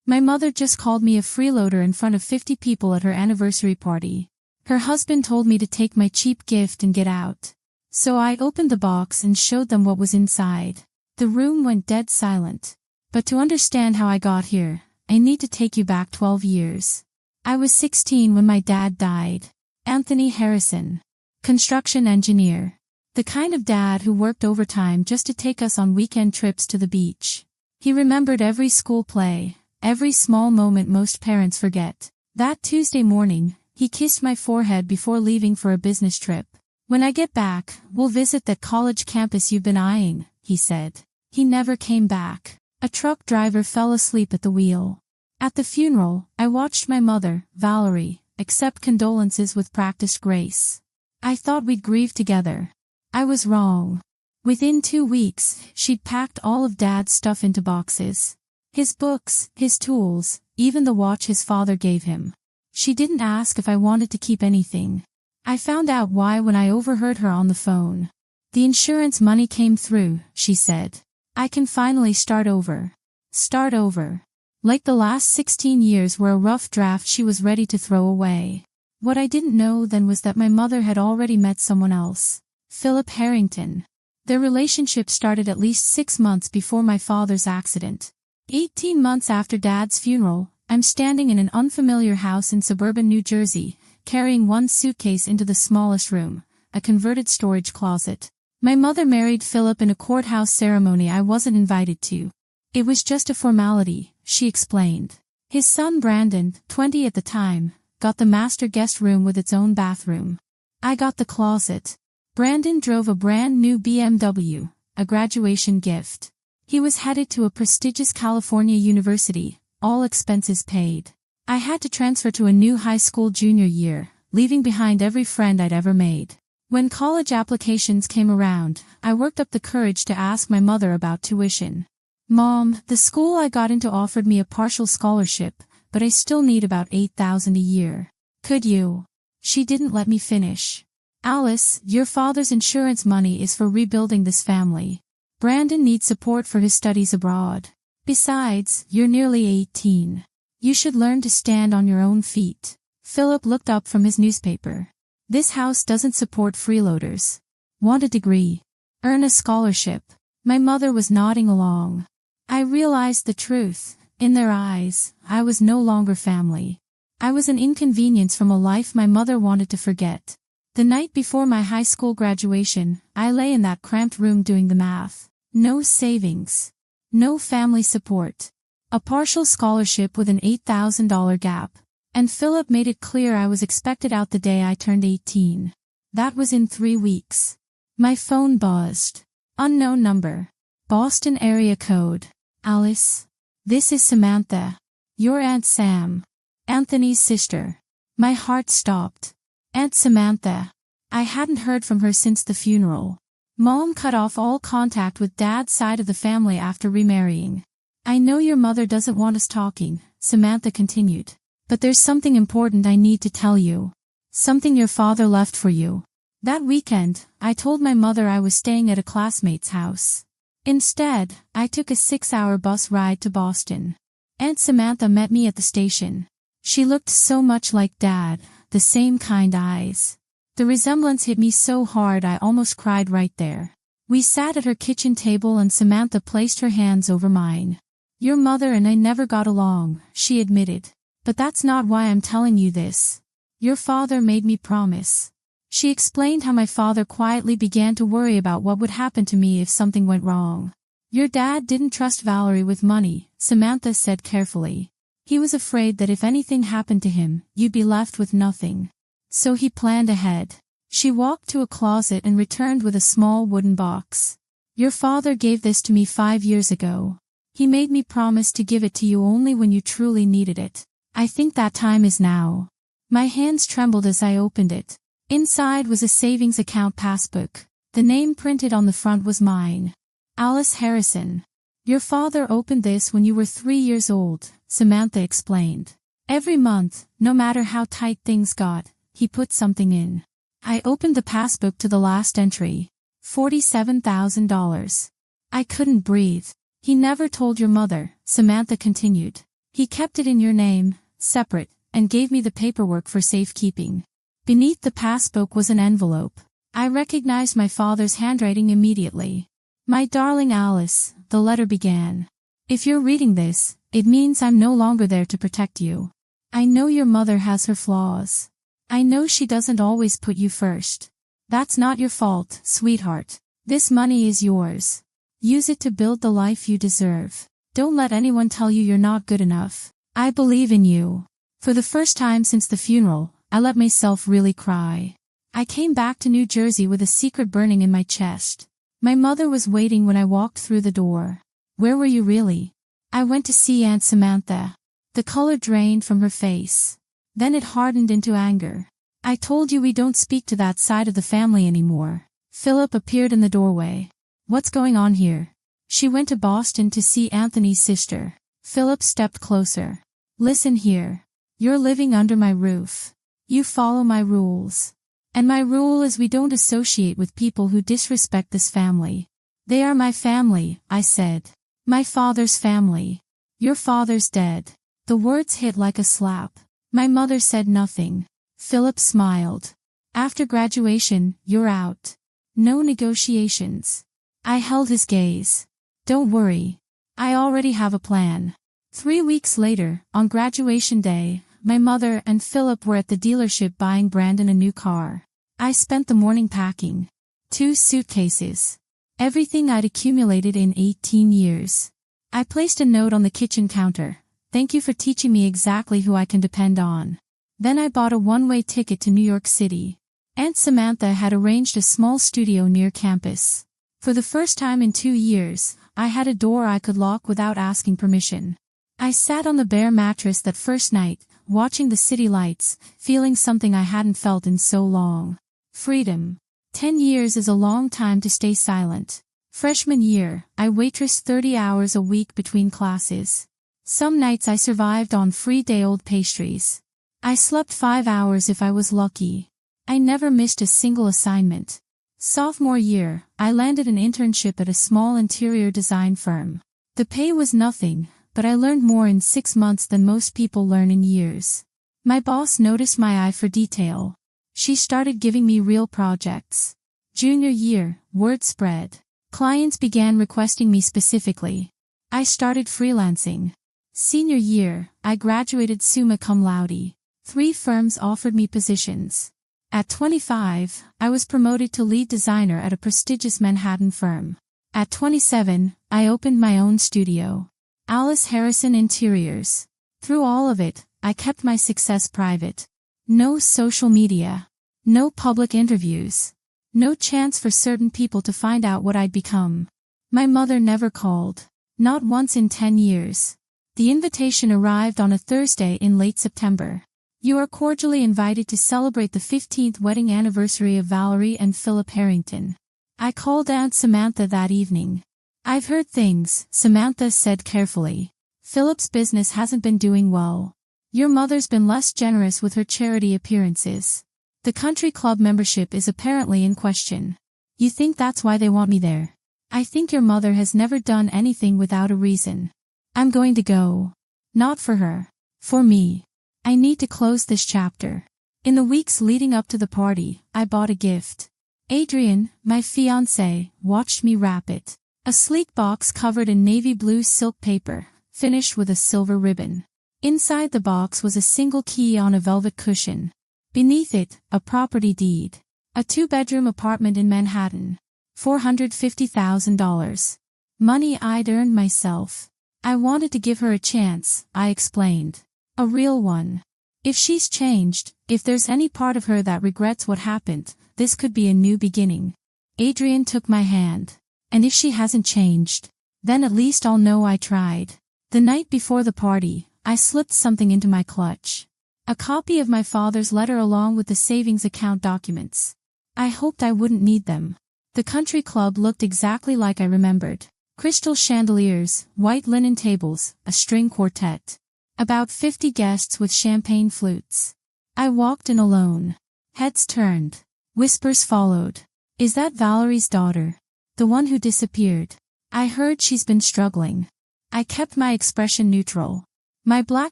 My mother just called me a freeloader in front of 50 people at her anniversary party. Her husband told me to take my cheap gift and get out. So I opened the box and showed them what was inside. The room went dead silent. But to understand how I got here, I need to take you back 12 years. I was 16 when my dad died. Anthony Harrison. Construction engineer. The kind of dad who worked overtime just to take us on weekend trips to the beach. He remembered every school play, every small moment most parents forget. That Tuesday morning, he kissed my forehead before leaving for a business trip. When I get back, we'll visit that college campus you've been eyeing, he said. He never came back. A truck driver fell asleep at the wheel. At the funeral, I watched my mother, Valerie, accept condolences with practiced grace. I thought we'd grieve together. I was wrong. Within 2 weeks, she'd packed all of Dad's stuff into boxes. His books, his tools, even the watch his father gave him. She didn't ask if I wanted to keep anything. I found out why when I overheard her on the phone. The insurance money came through, she said. I can finally start over. Start over. Like the last 16 years were a rough draft she was ready to throw away. What I didn't know then was that my mother had already met someone else. Philip Harrington. Their relationship started at least 6 months before my father's accident. 18 months after Dad's funeral, I'm standing in an unfamiliar house in suburban New Jersey, carrying one suitcase into the smallest room, a converted storage closet. My mother married Philip in a courthouse ceremony I wasn't invited to. It was just a formality, she explained. His son Brandon, 20 at the time, got the master guest room with its own bathroom. I got the closet. Brandon drove a brand new BMW, a graduation gift. He was headed to a prestigious California university, all expenses paid. I had to transfer to a new high school junior year, leaving behind every friend I'd ever made. When college applications came around, I worked up the courage to ask my mother about tuition. Mom, the school I got into offered me a partial scholarship, but I still need about $8,000 a year. Could you? She didn't let me finish. Alice, your father's insurance money is for rebuilding this family. Brandon needs support for his studies abroad. Besides, you're nearly 18. You should learn to stand on your own feet. Philip looked up from his newspaper. This house doesn't support freeloaders. Want a degree? Earn a scholarship. My mother was nodding along. I realized the truth. In their eyes, I was no longer family. I was an inconvenience from a life my mother wanted to forget. The night before my high school graduation, I lay in that cramped room doing the math. No savings. No family support. A partial scholarship with an $8,000 gap. And Philip made it clear I was expected out the day I turned 18. That was in 3 weeks. My phone buzzed. Unknown number. Boston area code. Alice. This is Samantha. Your Aunt Sam. Anthony's sister. My heart stopped. Aunt Samantha. I hadn't heard from her since the funeral. Mom cut off all contact with Dad's side of the family after remarrying. I know your mother doesn't want us talking, Samantha continued. But there's something important I need to tell you. Something your father left for you. That weekend, I told my mother I was staying at a classmate's house. Instead, I took a 6-hour bus ride to Boston. Aunt Samantha met me at the station. She looked so much like Dad, the same kind eyes. The resemblance hit me so hard I almost cried right there. We sat at her kitchen table and Samantha placed her hands over mine. Your mother and I never got along, she admitted. But that's not why I'm telling you this. Your father made me promise. She explained how my father quietly began to worry about what would happen to me if something went wrong. Your dad didn't trust Valerie with money, Samantha said carefully. He was afraid that if anything happened to him, you'd be left with nothing. So he planned ahead. She walked to a closet and returned with a small wooden box. Your father gave this to me 5 years ago. He made me promise to give it to you only when you truly needed it. I think that time is now. My hands trembled as I opened it. Inside was a savings account passbook. The name printed on the front was mine. Alice Harrison. Your father opened this when you were 3 years old, Samantha explained. Every month, no matter how tight things got, he put something in. I opened the passbook to the last entry. $47,000. I couldn't breathe. He never told your mother, Samantha continued. He kept it in your name, separate, and gave me the paperwork for safekeeping. Beneath the passbook was an envelope. I recognized my father's handwriting immediately. My darling Alice, the letter began. If you're reading this, it means I'm no longer there to protect you. I know your mother has her flaws. I know she doesn't always put you first. That's not your fault, sweetheart. This money is yours. Use it to build the life you deserve. Don't let anyone tell you you're not good enough. I believe in you. For the first time since the funeral, I let myself really cry. I came back to New Jersey with a secret burning in my chest. My mother was waiting when I walked through the door. Where were you really? I went to see Aunt Samantha. The color drained from her face. Then it hardened into anger. I told you we don't speak to that side of the family anymore. Philip appeared in the doorway. What's going on here? She went to Boston to see Anthony's sister. Philip stepped closer. Listen here. You're living under my roof. You follow my rules. And my rule is we don't associate with people who disrespect this family. They are my family, I said. My father's family. Your father's dead. The words hit like a slap. My mother said nothing. Philip smiled. After graduation, you're out. No negotiations. I held his gaze. Don't worry. I already have a plan. 3 weeks later, on graduation day, my mother and Philip were at the dealership buying Brandon a new car. I spent the morning packing. 2 suitcases. Everything I'd accumulated in 18 years. I placed a note on the kitchen counter. Thank you for teaching me exactly who I can depend on. Then I bought a one-way ticket to New York City. Aunt Samantha had arranged a small studio near campus. For the first time in 2 years, I had a door I could lock without asking permission. I sat on the bare mattress that first night, watching the city lights, feeling something I hadn't felt in so long. Freedom. 10 years is a long time to stay silent. Freshman year, I waitressed 30 hours a week between classes. Some nights I survived on free day-old pastries. I slept 5 hours if I was lucky. I never missed a single assignment. Sophomore year, I landed an internship at a small interior design firm. The pay was nothing, but I learned more in 6 months than most people learn in years. My boss noticed my eye for detail. She started giving me real projects. Junior year, word spread. Clients began requesting me specifically. I started freelancing. Senior year, I graduated summa cum laude. 3 firms offered me positions. At 25, I was promoted to lead designer at a prestigious Manhattan firm. At 27, I opened my own studio. Alice Harrison Interiors. Through all of it, I kept my success private. No social media. No public interviews. No chance for certain people to find out what I'd become. My mother never called. Not once in 10 years. The invitation arrived on a Thursday in late September. You are cordially invited to celebrate the 15th wedding anniversary of Valerie and Philip Harrington. I called Aunt Samantha that evening. I've heard things, Samantha said carefully. Philip's business hasn't been doing well. Your mother's been less generous with her charity appearances. The country club membership is apparently in question. You think that's why they want me there? I think your mother has never done anything without a reason. I'm going to go. Not for her. For me. I need to close this chapter. In the weeks leading up to the party, I bought a gift. Adrian, my fiancé, watched me wrap it. A sleek box covered in navy blue silk paper, finished with a silver ribbon. Inside the box was a single key on a velvet cushion. Beneath it, a property deed. A 2-bedroom apartment in Manhattan. $450,000. Money I'd earned myself. I wanted to give her a chance, I explained. A real one. If she's changed, if there's any part of her that regrets what happened, this could be a new beginning. Adrian took my hand. And if she hasn't changed, then at least I'll know I tried. The night before the party, I slipped something into my clutch. A copy of my father's letter along with the savings account documents. I hoped I wouldn't need them. The country club looked exactly like I remembered. Crystal chandeliers, white linen tables, a string quartet. About 50 guests with champagne flutes. I walked in alone. Heads turned. Whispers followed. Is that Valerie's daughter? The one who disappeared? I heard she's been struggling. I kept my expression neutral. My black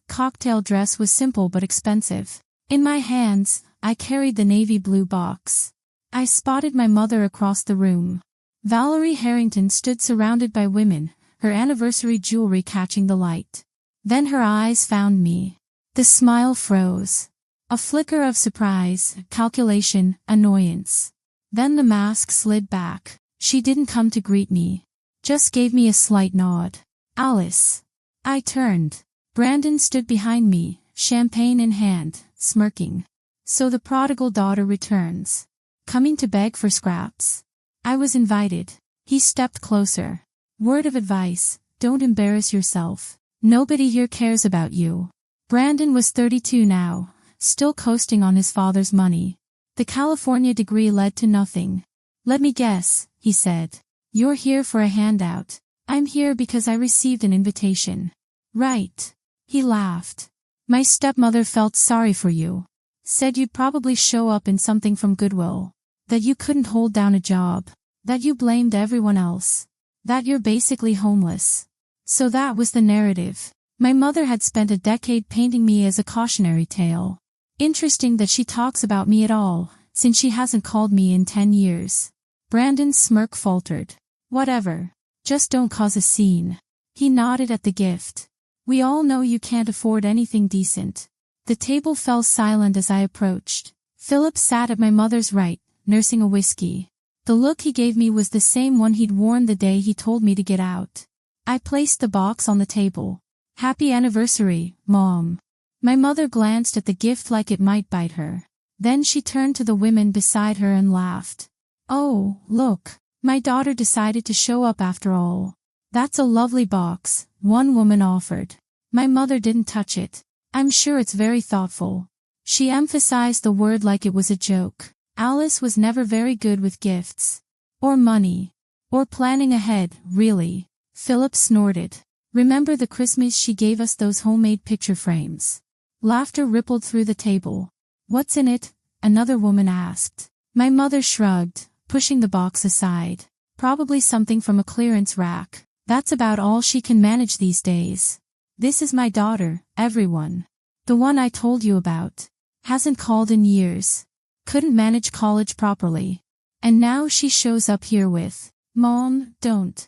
cocktail dress was simple but expensive. In my hands, I carried the navy blue box. I spotted my mother across the room. Valerie Harrington stood surrounded by women, her anniversary jewelry catching the light. Then her eyes found me. The smile froze. A flicker of surprise, calculation, annoyance. Then the mask slid back. She didn't come to greet me. Just gave me a slight nod. Alice. I turned. Brandon stood behind me, champagne in hand, smirking. So the prodigal daughter returns. Coming to beg for scraps. I was invited. He stepped closer. Word of advice, don't embarrass yourself. Nobody here cares about you. Brandon was 32 now, still coasting on his father's money. The California degree led to nothing. Let me guess, he said. You're here for a handout. I'm here because I received an invitation. Right. He laughed. My stepmother felt sorry for you. Said you'd probably show up in something from Goodwill. That you couldn't hold down a job. That you blamed everyone else. That you're basically homeless. So that was the narrative. My mother had spent a decade painting me as a cautionary tale. Interesting that she talks about me at all, since she hasn't called me in 10 years. Brandon's smirk faltered. Whatever. Just don't cause a scene. He nodded at the gift. We all know you can't afford anything decent. The table fell silent as I approached. Philip sat at my mother's right, nursing a whiskey. The look he gave me was the same one he'd worn the day he told me to get out. I placed the box on the table. Happy anniversary, Mom. My mother glanced at the gift like it might bite her. Then she turned to the women beside her and laughed. Oh, look. My daughter decided to show up after all. That's a lovely box, one woman offered. My mother didn't touch it. I'm sure it's very thoughtful. She emphasized the word like it was a joke. Alice was never very good with gifts. Or money. Or planning ahead, really. Philip snorted. Remember the Christmas she gave us those homemade picture frames? Laughter rippled through the table. What's in it? Another woman asked. My mother shrugged, pushing the box aside. Probably something from a clearance rack. That's about all she can manage these days. This is my daughter, everyone. The one I told you about. Hasn't called in years. Couldn't manage college properly. And now she shows up here with, Mom, don't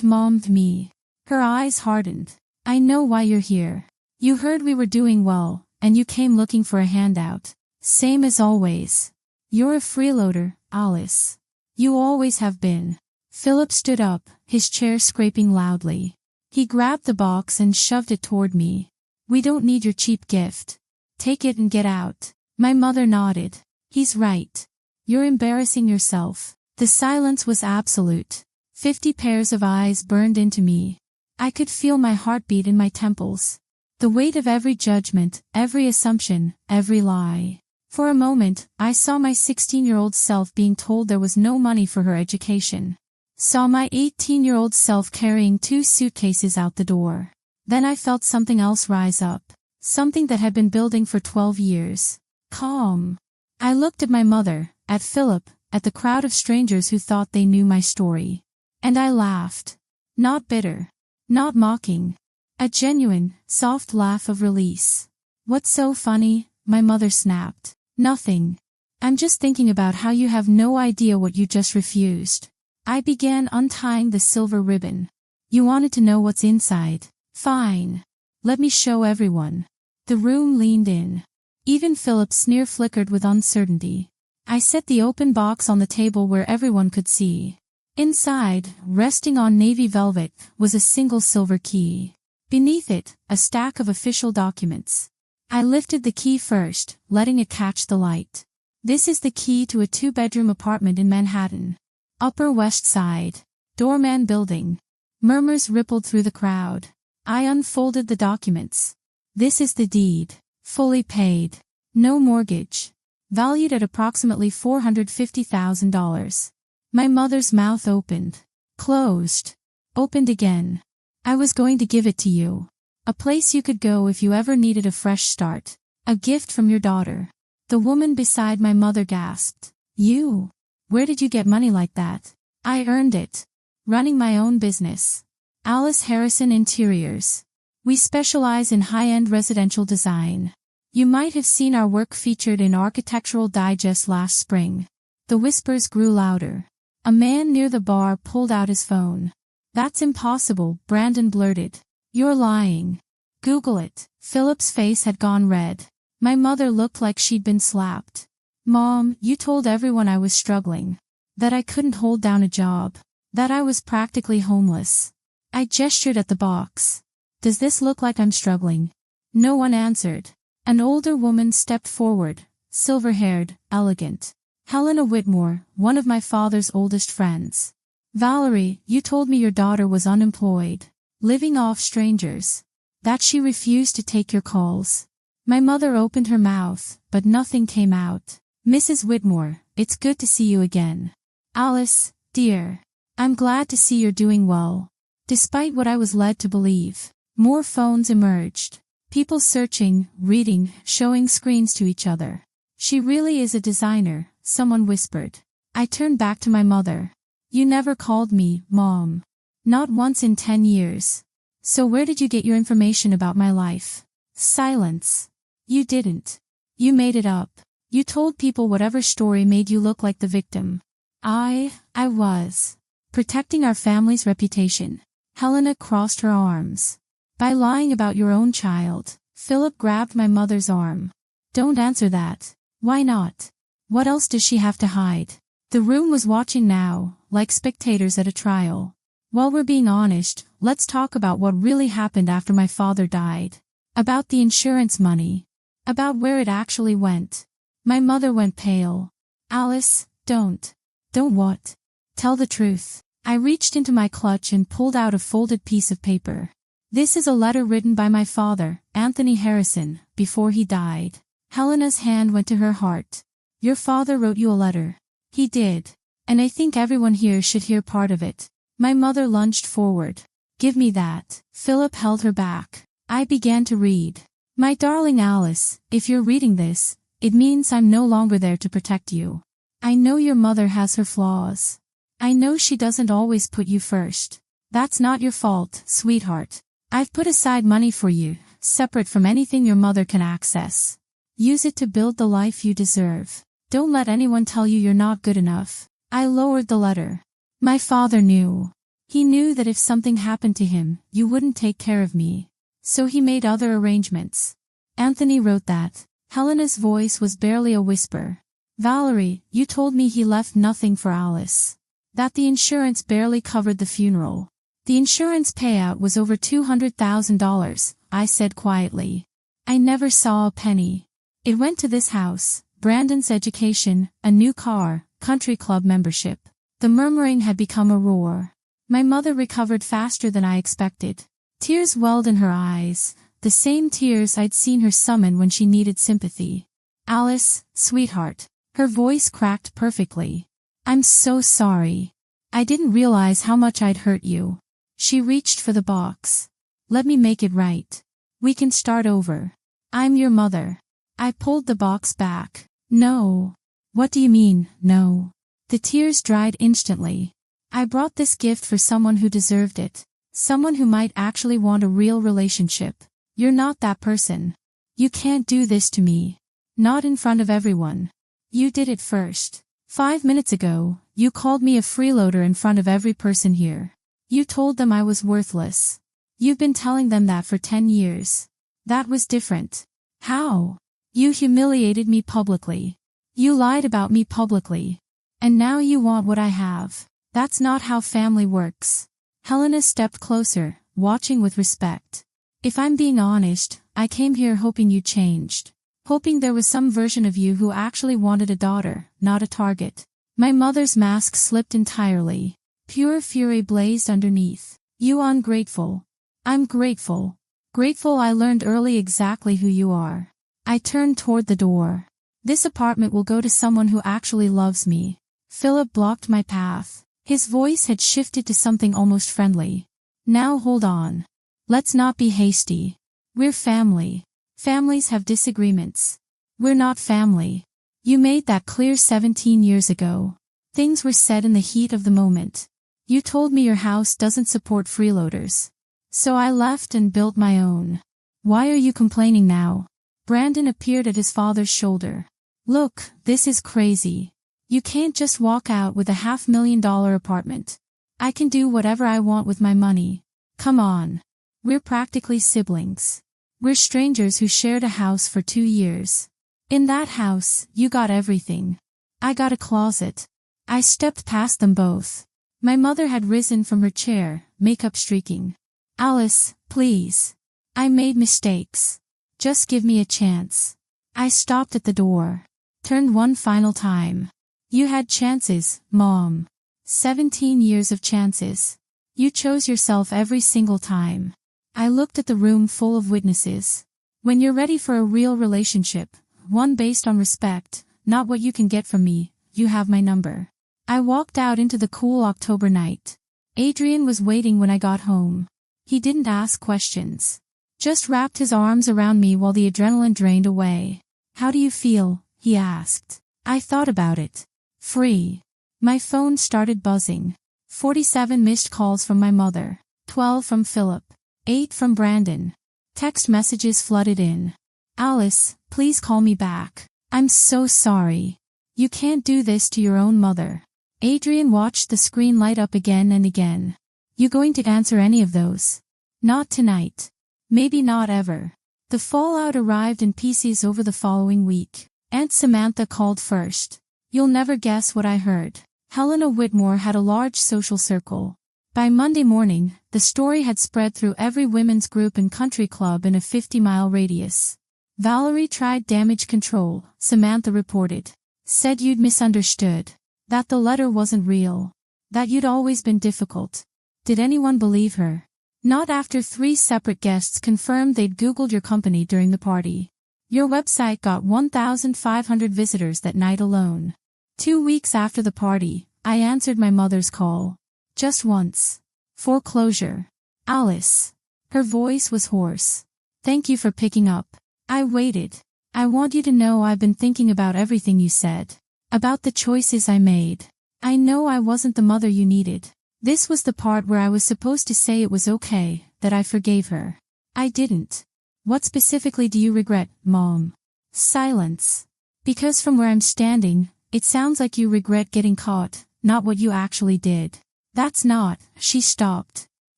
mom me. Her eyes hardened. I know why you're here. You heard we were doing well, and you came looking for a handout. Same as always. You're a freeloader, Alice. You always have been. Philip stood up, his chair scraping loudly. He grabbed the box and shoved it toward me. We don't need your cheap gift. Take it and get out. My mother nodded. He's right. You're embarrassing yourself. The silence was absolute. 50 pairs of eyes burned into me. I could feel my heartbeat in my temples. The weight of every judgment, every assumption, every lie. For a moment, I saw my 16-year-old self being told there was no money for her education. Saw my 18-year-old self carrying 2 suitcases out the door. Then I felt something else rise up. Something that had been building for 12 years. Calm. I looked at my mother, at Philip, at the crowd of strangers who thought they knew my story. And I laughed. Not bitter. Not mocking. A genuine, soft laugh of release. What's so funny? My mother snapped. Nothing. I'm just thinking about how you have no idea what you just refused. I began untying the silver ribbon. You wanted to know what's inside. Fine. Let me show everyone. The room leaned in. Even Philip's sneer flickered with uncertainty. I set the open box on the table where everyone could see. Inside, resting on navy velvet, was a single silver key. Beneath it, a stack of official documents. I lifted the key first, letting it catch the light. This is the key to a 2-bedroom apartment in Manhattan. Upper West Side. Doorman building. Murmurs rippled through the crowd. I unfolded the documents. This is the deed. Fully paid. No mortgage. Valued at approximately $450,000. My mother's mouth opened. Closed. Opened again. I was going to give it to you. A place you could go if you ever needed a fresh start. A gift from your daughter. The woman beside my mother gasped. You? Where did you get money like that? I earned it. Running my own business. Alice Harrison Interiors. We specialize in high-end residential design. You might have seen our work featured in Architectural Digest last spring. The whispers grew louder. A man near the bar pulled out his phone. That's impossible, Brandon blurted. You're lying. Google it. Philip's face had gone red. My mother looked like she'd been slapped. Mom, you told everyone I was struggling. That I couldn't hold down a job. That I was practically homeless. I gestured at the box. Does this look like I'm struggling? No one answered. An older woman stepped forward, silver-haired, elegant. Helena Whitmore, one of my father's oldest friends. Valerie, you told me your daughter was unemployed, living off strangers. That she refused to take your calls. My mother opened her mouth, but nothing came out. Mrs. Whitmore, it's good to see you again. Alice, dear. I'm glad to see you're doing well. Despite what I was led to believe, more phones emerged. People searching, reading, showing screens to each other. She really is a designer, someone whispered. I turned back to my mother. You never called me, Mom. Not once in 10 years. So where did you get your information about my life? Silence. You didn't. You made it up. You told people whatever story made you look like the victim. I was protecting our family's reputation. Helena crossed her arms. By lying about your own child. Philip grabbed my mother's arm. Don't answer that. Why not? What else does she have to hide? The room was watching now, like spectators at a trial. While we're being honest, let's talk about what really happened after my father died. About the insurance money. About where it actually went. My mother went pale. Alice, don't. Don't what? Tell the truth. I reached into my clutch and pulled out a folded piece of paper. This is a letter written by my father, Anthony Harrison, before he died. Helena's hand went to her heart. Your father wrote you a letter. He did. And I think everyone here should hear part of it. My mother lunged forward. Give me that. Philip held her back. I began to read. My darling Alice, if you're reading this, it means I'm no longer there to protect you. I know your mother has her flaws. I know she doesn't always put you first. That's not your fault, sweetheart. I've put aside money for you, separate from anything your mother can access. Use it to build the life you deserve. Don't let anyone tell you you're not good enough. I lowered the letter. My father knew. He knew that if something happened to him, you wouldn't take care of me. So he made other arrangements. Anthony wrote that. Helena's voice was barely a whisper. Valerie, you told me he left nothing for Alice. That the insurance barely covered the funeral. The insurance payout was over $200,000, I said quietly. I never saw a penny. It went to this house, Brandon's education, a new car, country club membership. The murmuring had become a roar. My mother recovered faster than I expected. Tears welled in her eyes, the same tears I'd seen her summon when she needed sympathy. Alice, sweetheart. Her voice cracked perfectly. I'm so sorry. I didn't realize how much I'd hurt you. She reached for the box. Let me make it right. We can start over. I'm your mother. I pulled the box back. No. What do you mean, no? The tears dried instantly. I brought this gift for someone who deserved it. Someone who might actually want a real relationship. You're not that person. You can't do this to me. Not in front of everyone. You did it first. 5 minutes ago, you called me a freeloader in front of every person here. You told them I was worthless. You've been telling them that for 10 years. That was different. How? You humiliated me publicly. You lied about me publicly. And now you want what I have. That's not how family works. Helena stepped closer, watching with respect. If I'm being honest, I came here hoping you changed. Hoping there was some version of you who actually wanted a daughter, not a target. My mother's mask slipped entirely. Pure fury blazed underneath. You ungrateful. I'm grateful. Grateful I learned early exactly who you are. I turned toward the door. This apartment will go to someone who actually loves me. Philip blocked my path. His voice had shifted to something almost friendly. Now hold on. Let's not be hasty. We're family. Families have disagreements. We're not family. You made that clear 17 years ago. Things were said in the heat of the moment. You told me your house doesn't support freeloaders. So I left and built my own. Why are you complaining now? Brandon appeared at his father's shoulder. Look, this is crazy. You can't just walk out with a $500,000 apartment. I can do whatever I want with my money. Come on. We're practically siblings. We're strangers who shared a house for 2 years. In that house, you got everything. I got a closet. I stepped past them both. My mother had risen from her chair, makeup streaking. Alice, please. I made mistakes. Just give me a chance. I stopped at the door. Turned one final time. You had chances, Mom. 17 years of chances. You chose yourself every single time. I looked at the room full of witnesses. When you're ready for a real relationship, one based on respect, not what you can get from me, you have my number. I walked out into the cool October night. Adrian was waiting when I got home. He didn't ask questions. Just wrapped his arms around me while the adrenaline drained away. How do you feel? He asked. I thought about it. Free. My phone started buzzing. 47 missed calls from my mother. 12 from Philip. 8 from Brandon. Text messages flooded in. Alice, please call me back. I'm so sorry. You can't do this to your own mother. Adrian watched the screen light up again and again. You going to answer any of those? Not tonight. Maybe not ever. The fallout arrived in pieces over the following week. Aunt Samantha called first. You'll never guess what I heard. Helena Whitmore had a large social circle. By Monday morning, the story had spread through every women's group and country club in a 50-mile radius. Valerie tried damage control, Samantha reported. Said you'd misunderstood. That the letter wasn't real. That you'd always been difficult. Did anyone believe her? Not after 3 separate guests confirmed they'd Googled your company during the party. Your website got 1,500 visitors that night alone. 2 weeks after the party, I answered my mother's call. Just once. Foreclosure. Alice. Her voice was hoarse. Thank you for picking up. I waited. I want you to know I've been thinking about everything you said. About the choices I made. I know I wasn't the mother you needed. This was the part where I was supposed to say it was okay, that I forgave her. I didn't. What specifically do you regret, Mom? Silence. Because from where I'm standing, it sounds like you regret getting caught, not what you actually did. That's not. She stopped.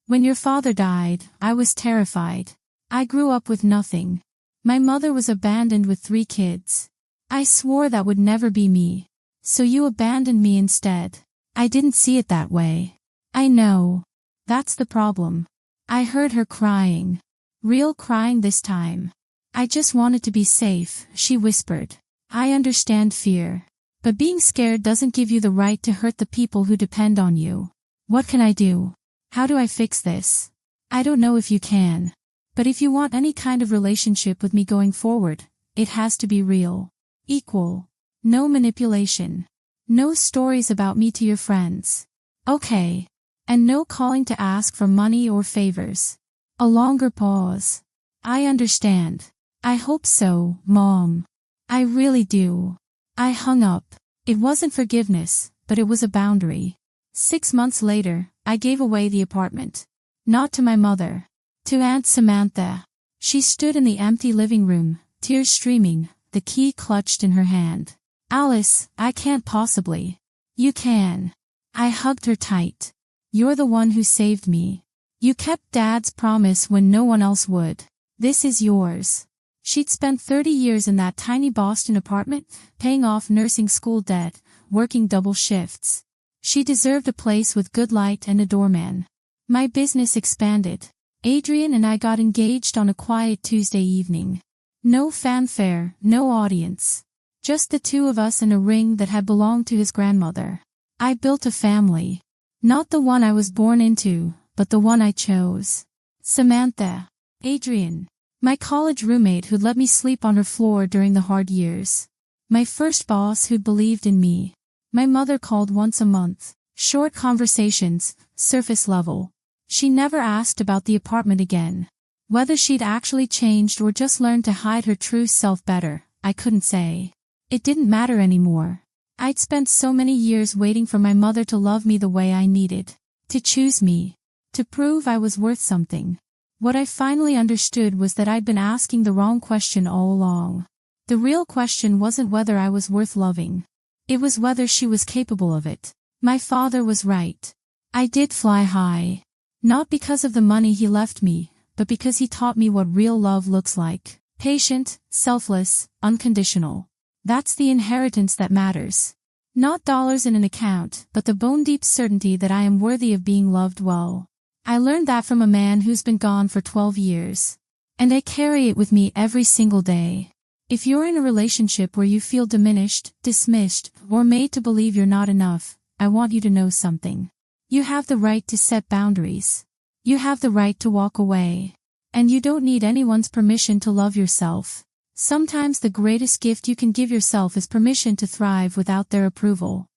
When your father died, I was terrified. I grew up with nothing. My mother was abandoned with 3 kids. I swore that would never be me. So you abandoned me instead. I didn't see it that way. I know. That's the problem. I heard her crying. Real crying this time. I just wanted to be safe, she whispered. I understand fear. But being scared doesn't give you the right to hurt the people who depend on you. What can I do? How do I fix this? I don't know if you can. But if you want any kind of relationship with me going forward, it has to be real. Equal. No manipulation. No stories about me to your friends. Okay. And no calling to ask for money or favors. A longer pause. I understand. I hope so, Mom. I really do. I hung up. It wasn't forgiveness, but it was a boundary. 6 months later, I gave away the apartment. Not to my mother. To Aunt Samantha. She stood in the empty living room, tears streaming, the key clutched in her hand. Alice, I can't possibly. You can. I hugged her tight. You're the one who saved me. You kept Dad's promise when no one else would. This is yours. She'd spent 30 years in that tiny Boston apartment, paying off nursing school debt, working double shifts. She deserved a place with good light and a doorman. My business expanded. Adrian and I got engaged on a quiet Tuesday evening. No fanfare, no audience. Just the 2 of us in a ring that had belonged to his grandmother. I built a family. Not the one I was born into, but the one I chose. Samantha. Adrian. My college roommate who'd let me sleep on her floor during the hard years. My first boss who'd believed in me. My mother called once a month. Short conversations, surface level. She never asked about the apartment again. Whether she'd actually changed or just learned to hide her true self better, I couldn't say. It didn't matter anymore. I'd spent so many years waiting for my mother to love me the way I needed. To choose me. To prove I was worth something. What I finally understood was that I'd been asking the wrong question all along. The real question wasn't whether I was worth loving. It was whether she was capable of it. My father was right. I did fly high. Not because of the money he left me, but because he taught me what real love looks like. Patient, selfless, unconditional. That's the inheritance that matters. Not dollars in an account, but the bone-deep certainty that I am worthy of being loved well. I learned that from a man who's been gone for 12 years. And I carry it with me every single day. If you're in a relationship where you feel diminished, dismissed, or made to believe you're not enough, I want you to know something. You have the right to set boundaries. You have the right to walk away. And you don't need anyone's permission to love yourself. Sometimes the greatest gift you can give yourself is permission to thrive without their approval.